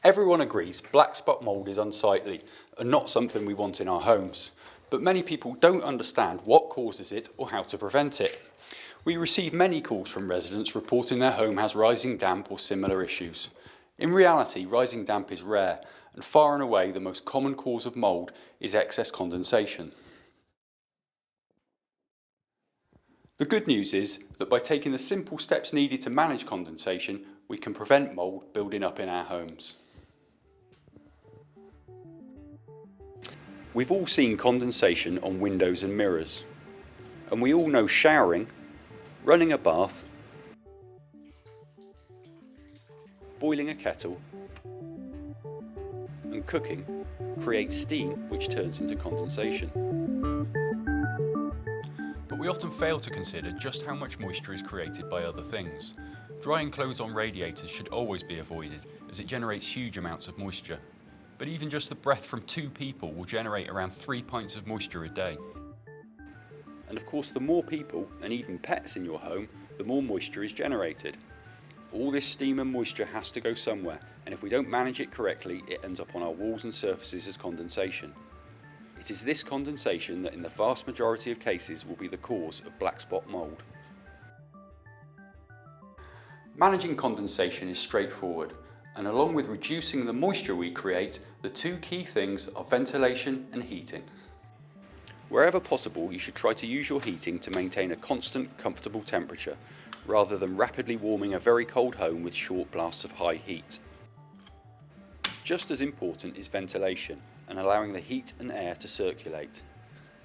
Everyone agrees black spot mould is unsightly and not something we want in our homes, but many people don't understand what causes it or how to prevent it. We receive many calls from residents reporting their home has rising damp or similar issues. In reality, rising damp is rare, and far and away the most common cause of mould is excess condensation. The good news is that by taking the simple steps needed to manage condensation, we can prevent mould building up in our homes. We've all seen condensation on windows and mirrors, and we all know showering, running a bath, boiling a kettle, and cooking creates steam which turns into condensation. But we often fail to consider just how much moisture is created by other things. Drying clothes on radiators should always be avoided as it generates huge amounts of moisture. But even just the breath from 2 people will generate around 3 pints of moisture a day. And of course, the more people and even pets in your home, the more moisture is generated. All this steam and moisture has to go somewhere, and if we don't manage it correctly, it ends up on our walls and surfaces as condensation. It is this condensation that in the vast majority of cases will be the cause of black spot mould. Managing condensation is straightforward, and along with reducing the moisture we create, the 2 key things are ventilation and heating. Wherever possible, you should try to use your heating to maintain a constant, comfortable temperature, rather than rapidly warming a very cold home with short blasts of high heat. Just as important is ventilation and allowing the heat and air to circulate.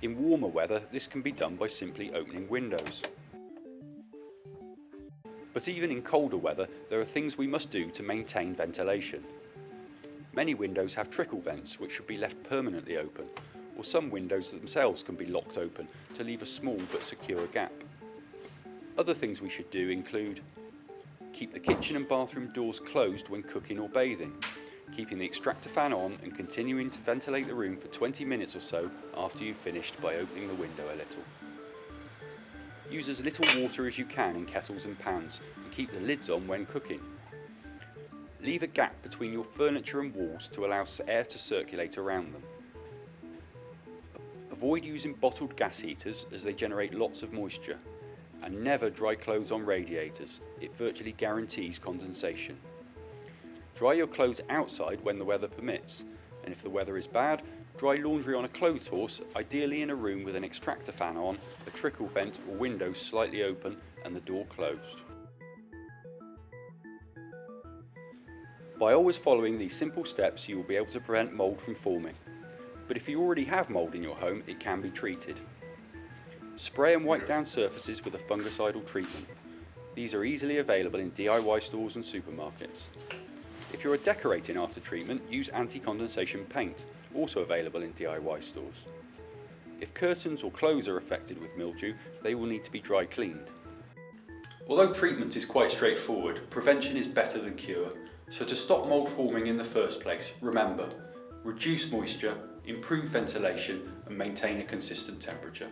In warmer weather, this can be done by simply opening windows. But even in colder weather, there are things we must do to maintain ventilation. Many windows have trickle vents which should be left permanently open, or some windows themselves can be locked open to leave a small but secure gap. Other things we should do include keep the kitchen and bathroom doors closed when cooking or bathing, keeping the extractor fan on and continuing to ventilate the room for 20 minutes or so after you've finished by opening the window a little. Use as little water as you can in kettles and pans and keep the lids on when cooking. Leave a gap between your furniture and walls to allow air to circulate around them. Avoid using bottled gas heaters as they generate lots of moisture, and never dry clothes on radiators. It virtually guarantees condensation. Dry your clothes outside when the weather permits, and if the weather is bad, dry laundry on a clothes horse, ideally in a room with an extractor fan on, a trickle vent or windows slightly open and the door closed. By always following these simple steps, you will be able to prevent mould from forming. But if you already have mould in your home, it can be treated. Spray and wipe down surfaces with a fungicidal treatment. These are easily available in DIY stores and supermarkets. If you are decorating after treatment, use anti-condensation paint, also available in DIY stores. If curtains or clothes are affected with mildew, they will need to be dry cleaned. Although treatment is quite straightforward, prevention is better than cure. So to stop mould forming in the first place, remember, reduce moisture, improve ventilation and maintain a consistent temperature.